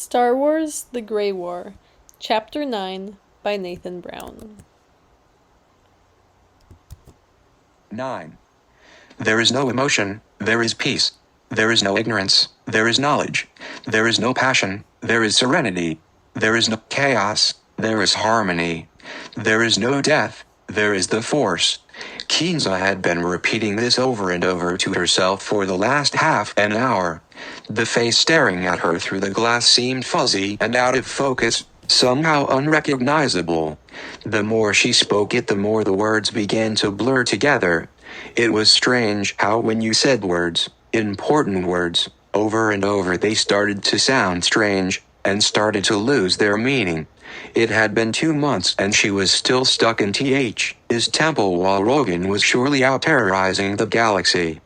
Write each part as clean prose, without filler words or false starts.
Star Wars The Grey War, Chapter 9 by Nathan Brown. 9. There is no emotion, there is peace. There is no ignorance, there is knowledge. There is no passion, there is serenity. There is no chaos, there is harmony. There is no death, there is the Force. Kinza had been repeating this over and over to herself for the last half an hour. The face staring at her through the glass seemed fuzzy and out of focus, somehow unrecognizable. The more she spoke it, the more the words began to blur together. It was strange how when you said words, important words, over and over they started to sound strange, and started to lose their meaning. It had been 2 months and she was still stuck in His temple while Rogan was surely out terrorizing the galaxy.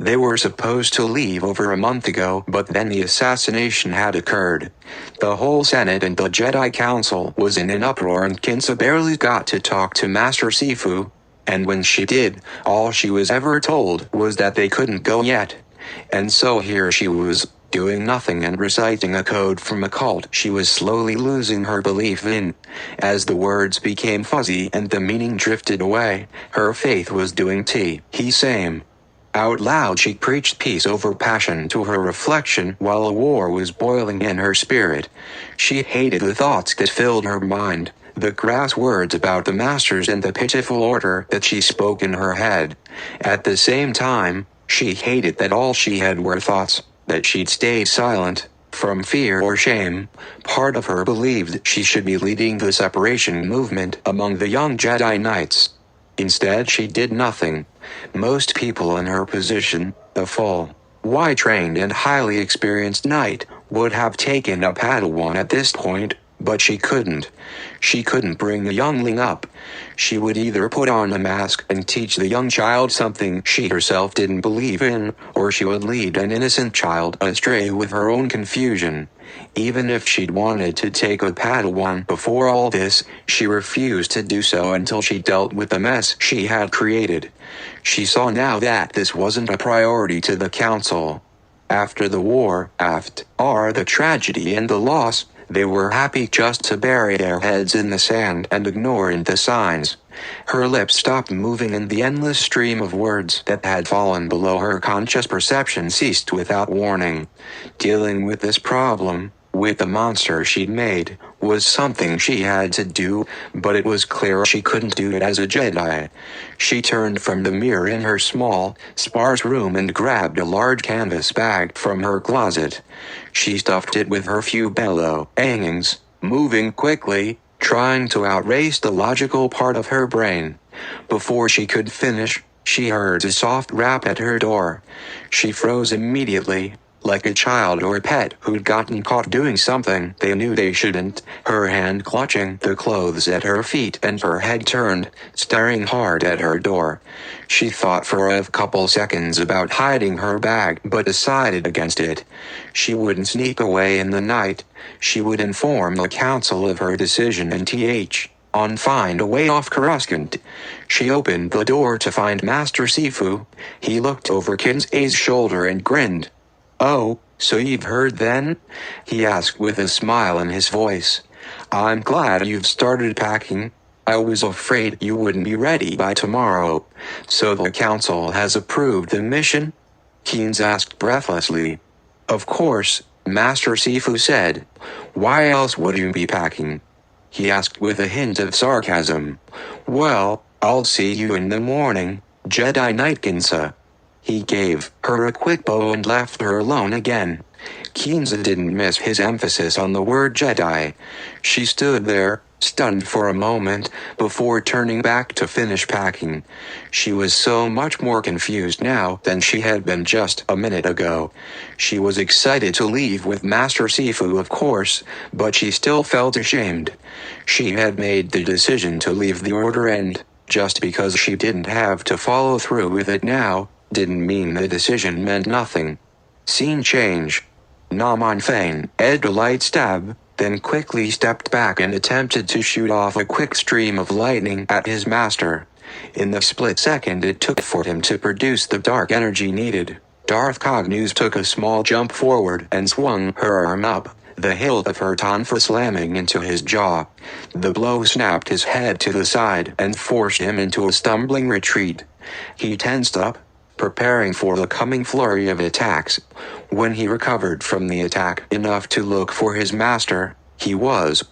They were supposed to leave over a month ago, but then the assassination had occurred. The whole Senate and the Jedi Council was in an uproar and Kinza barely got to talk to Master Sifu. And when she did, all she was ever told was that they couldn't go yet. And so here she was, doing nothing and reciting a code from a cult she was slowly losing her belief in. As the words became fuzzy and the meaning drifted away, her faith was doing he same. Out loud she preached peace over passion to her reflection while a war was boiling in her spirit. She hated the thoughts that filled her mind, the crass words about the masters and the pitiful order that she spoke in her head. At the same time, she hated that all she had were thoughts, that she'd stayed silent, from fear or shame. Part of her believed she should be leading the separation movement among the young Jedi Knights. Instead she did nothing. Most people in her position, the full, trained and highly experienced knight, would have taken a Padawan at this point, but she couldn't. She couldn't bring the youngling up. She would either put on a mask and teach the young child something she herself didn't believe in, or she would lead an innocent child astray with her own confusion. Even if she'd wanted to take a Padawan before all this, she refused to do so until she dealt with the mess she had created. She saw now that this wasn't a priority to the council. After the war, after the tragedy and the loss, they were happy just to bury their heads in the sand and ignore the signs. Her lips stopped moving and the endless stream of words that had fallen below her conscious perception ceased without warning. Dealing with this problem, with the monster she'd made, was something she had to do, but it was clear she couldn't do it as a Jedi. She turned from the mirror in her small, sparse room and grabbed a large canvas bag from her closet. She stuffed it with her few belongings, moving quickly, trying to outrace the logical part of her brain. Before she could finish, she heard a soft rap at her door. She froze immediately, like a child or pet who'd gotten caught doing something they knew they shouldn't, her hand clutching the clothes at her feet and her head turned, staring hard at her door. She thought for a couple seconds about hiding her bag but decided against it. She wouldn't sneak away in the night. She would inform the council of her decision and find a way off Coruscant. She opened the door to find Master Sifu. He looked over Kinza's shoulder and grinned. "Oh, so you've heard then?" he asked with a smile in his voice. "I'm glad you've started packing. I was afraid you wouldn't be ready by tomorrow. So the council has approved the mission?" Kinza asked breathlessly. "Of course," Master Sifu said. "Why else would you be packing?" he asked with a hint of sarcasm. "Well, I'll see you in the morning, Jedi Knight Kinza." He gave her a quick bow and left her alone again. Kinza didn't miss his emphasis on the word Jedi. She stood there, stunned for a moment, before turning back to finish packing. She was so much more confused now than she had been just a minute ago. She was excited to leave with Master Sifu, of course, but she still felt ashamed. She had made the decision to leave the Order, and just because she didn't have to follow through with it now, didn't mean the decision meant nothing. Scene change. Naman Fane aimed a light stab, then quickly stepped back and attempted to shoot off a quick stream of lightning at his master. In the split second it took for him to produce the dark energy needed, Darth Cognus took a small jump forward and swung her arm up, the hilt of her tonfa slamming into his jaw. The blow snapped his head to the side and forced him into a stumbling retreat. He tensed up, preparing for the coming flurry of attacks. When he recovered from the attack enough to look for his master, he was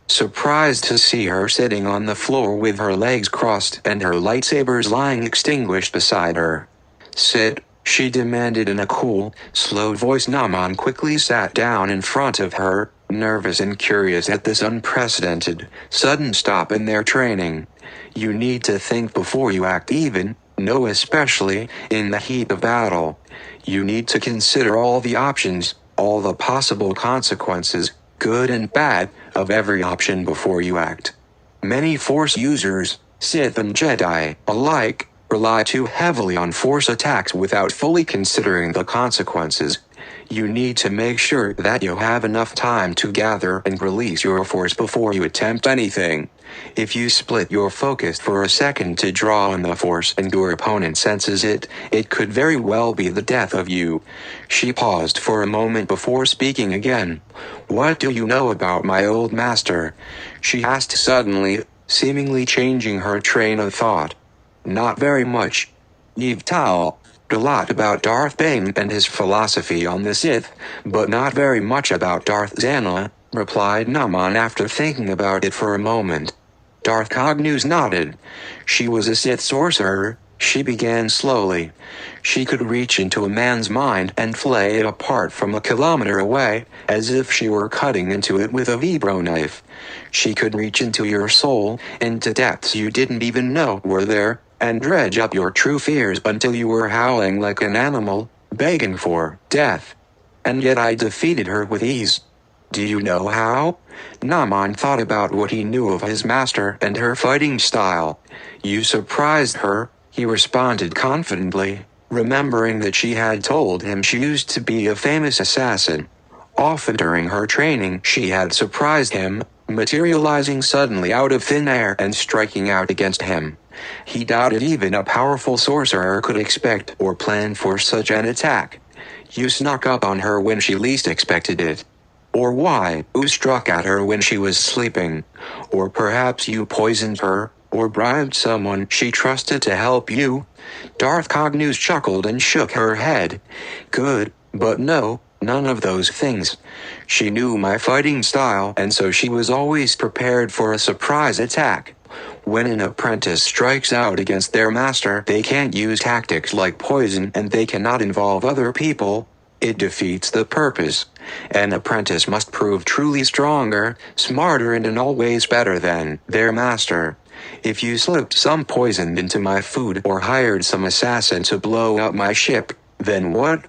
surprised to see her sitting on the floor with her legs crossed and her lightsabers lying extinguished beside her. "Sit," she demanded in a cool, slow voice. Naman quickly sat down in front of her, nervous and curious at this unprecedented, sudden stop in their training. "You need to think before you act, even, no, especially in the heat of battle. You need to consider all the options, all the possible consequences, good and bad, of every option before you act. Many Force users, Sith and Jedi alike, rely too heavily on Force attacks without fully considering the consequences. You need to make sure that you have enough time to gather and release your Force before you attempt anything. If you split your focus for a second to draw on the Force and your opponent senses it, it could very well be the death of you." She paused for a moment before speaking again. "What do you know about my old master?" she asked suddenly, seemingly changing her train of thought. "Not very much. You've told a lot about Darth Bane and his philosophy on the Sith, but not very much about Darth Zana," replied Naman after thinking about it for a moment. Darth Cognus nodded. "She was a Sith sorcerer," she began slowly. "She could reach into a man's mind and flay it apart from a kilometer away, as if she were cutting into it with a vibro knife. She could reach into your soul, into depths you didn't even know were there, and dredge up your true fears until you were howling like an animal, begging for death. And yet I defeated her with ease. Do you know how?" Naman thought about what he knew of his master and her fighting style. "You surprised her," he responded confidently, remembering that she had told him she used to be a famous assassin. Often during her training she had surprised him, materializing suddenly out of thin air and striking out against him. He doubted even a powerful sorcerer could expect or plan for such an attack. "You snuck up on her when she least expected it. Or why, you struck at her when she was sleeping. Or perhaps you poisoned her, or bribed someone she trusted to help you." Darth Cognus chuckled and shook her head. "Good, but no, none of those things. She knew my fighting style, and so she was always prepared for a surprise attack. When an apprentice strikes out against their master, they can't use tactics like poison and they cannot involve other people. It defeats the purpose. An apprentice must prove truly stronger, smarter and in all ways better than their master. If you slipped some poison into my food or hired some assassin to blow up my ship, then what?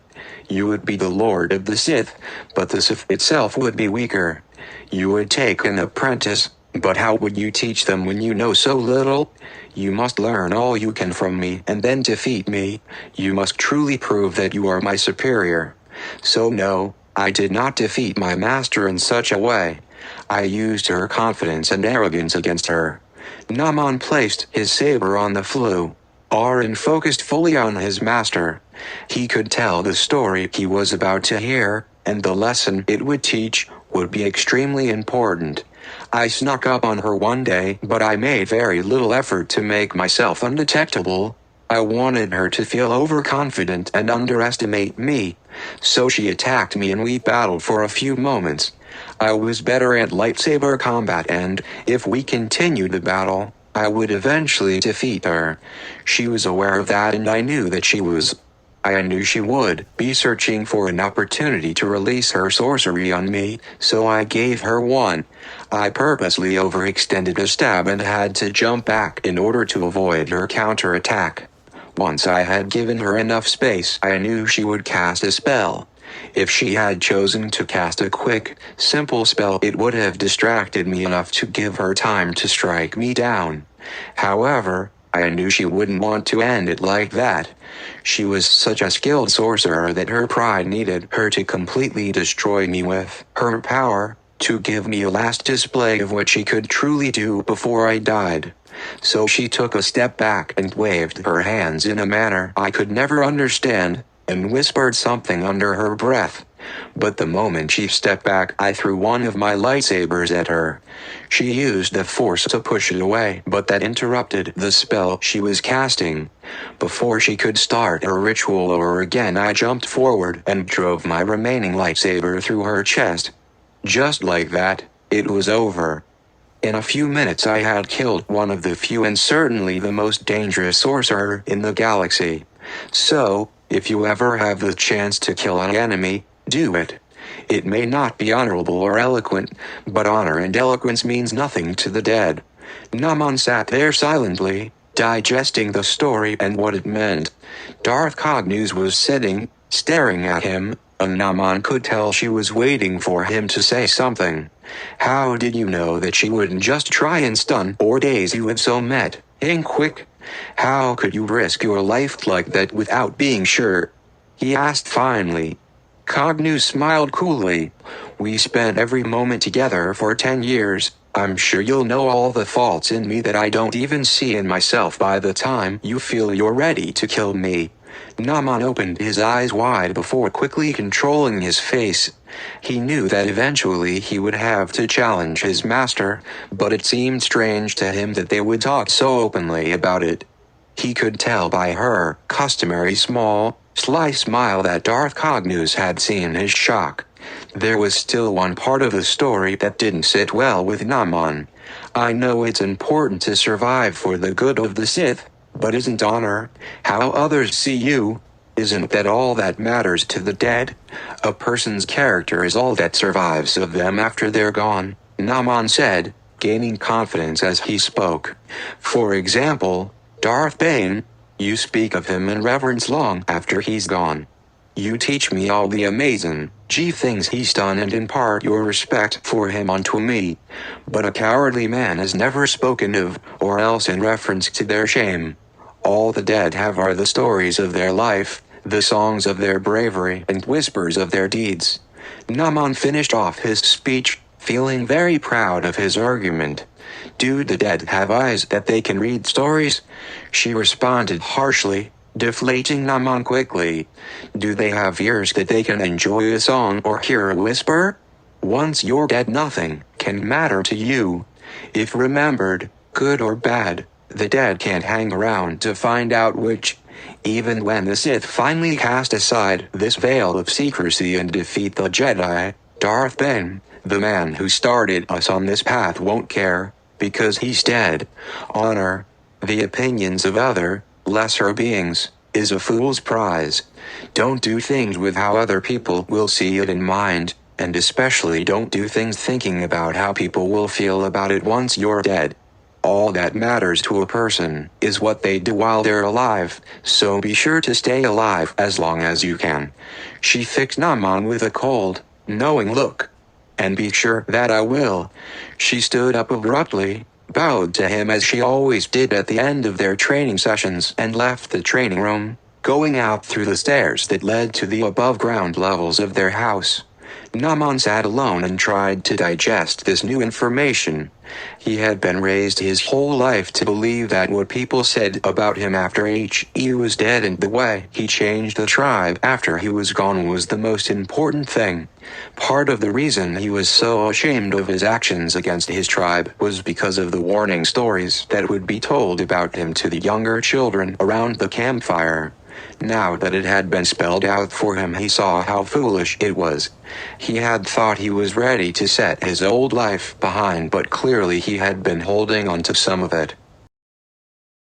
You would be the Lord of the Sith, but the Sith itself would be weaker. You would take an apprentice, but how would you teach them when you know so little? You must learn all you can from me and then defeat me. You must truly prove that you are my superior. So no, I did not defeat my master in such a way. I used her confidence and arrogance against her." Naman placed his saber on the flue. Arin focused fully on his master. He could tell the story he was about to hear, and the lesson it would teach, would be extremely important. "I snuck up on her one day, but I made very little effort to make myself undetectable. I wanted her to feel overconfident and underestimate me. So she attacked me and we battled for a few moments. I was better at lightsaber combat and, if we continued the battle, I would eventually defeat her. She was aware of that and I knew that she was. I knew she would be searching for an opportunity to release her sorcery on me, so I gave her one. I purposely overextended a stab and had to jump back in order to avoid her counterattack. Once I had given her enough space, I knew she would cast a spell. If she had chosen to cast a quick, simple spell, it would have distracted me enough to give her time to strike me down. However, I knew she wouldn't want to end it like that. She was such a skilled sorcerer that her pride needed her to completely destroy me with her power, to give me a last display of what she could truly do before I died. So she took a step back and waved her hands in a manner I could never understand, and whispered something under her breath. But the moment she stepped back, I threw one of my lightsabers at her. She used the force to push it away, but that interrupted the spell she was casting. Before she could start her ritual over again, I jumped forward and drove my remaining lightsaber through her chest. Just like that, it was over. In a few minutes I had killed one of the few and certainly the most dangerous sorcerer in the galaxy. So, if you ever have the chance to kill an enemy, do it. It may not be honorable or eloquent, but honor and eloquence means nothing to the dead. Naman sat there silently, digesting the story and what it meant. Darth Cognus was sitting, staring at him, and Naman could tell she was waiting for him to say something. How did you know that she wouldn't just try and stun or daze you if so met, quick? How could you risk your life like that without being sure? He asked finally. Cognus smiled coolly. We spent every moment together for 10 years. I'm sure you'll know all the faults in me that I don't even see in myself by the time you feel you're ready to kill me. Naman opened his eyes wide before quickly controlling his face. He knew that eventually he would have to challenge his master, but it seemed strange to him that they would talk so openly about it. He could tell by her customary small, sly smile that Darth Cognus had seen his shock. There was still one part of the story that didn't sit well with Naman. I know it's important to survive for the good of the Sith, but isn't honor, how others see you, isn't that all that matters to the dead? A person's character is all that survives of them after they're gone, Naman said, gaining confidence as he spoke. For example, Darth Bane, you speak of him in reverence long after he's gone. You teach me all the amazing things he's done and impart your respect for him onto me. But a cowardly man is never spoken of, or else in reference to their shame. All the dead have are the stories of their life, the songs of their bravery and whispers of their deeds. Naman finished off his speech, feeling very proud of his argument. Do the dead have eyes that they can read stories? She responded harshly, deflating Naman quickly. Do they have ears that they can enjoy a song or hear a whisper? Once you're dead, nothing can matter to you. If remembered, good or bad, the dead can't hang around to find out which. Even when the Sith finally cast aside this veil of secrecy and defeat the Jedi, Darth Bane, the man who started us on this path, won't care, because he's dead. Honor, the opinions of other, lesser beings, is a fool's prize. Don't do things with how other people will see it in mind, and especially don't do things thinking about how people will feel about it once you're dead. All that matters to a person is what they do while they're alive, so be sure to stay alive as long as you can. She fixed Naman with a cold, knowing look. And be sure that I will. She stood up abruptly, bowed to him as she always did at the end of their training sessions, and left the training room, going out through the stairs that led to the above-ground levels of their house. Naman sat alone and tried to digest this new information. He had been raised his whole life to believe that what people said about him after he was dead and the way he changed the tribe after he was gone was the most important thing. Part of the reason he was so ashamed of his actions against his tribe was because of the warning stories that would be told about him to the younger children around the campfire. Now that it had been spelled out for him, he saw how foolish it was. He had thought he was ready to set his old life behind, but clearly he had been holding on to some of it.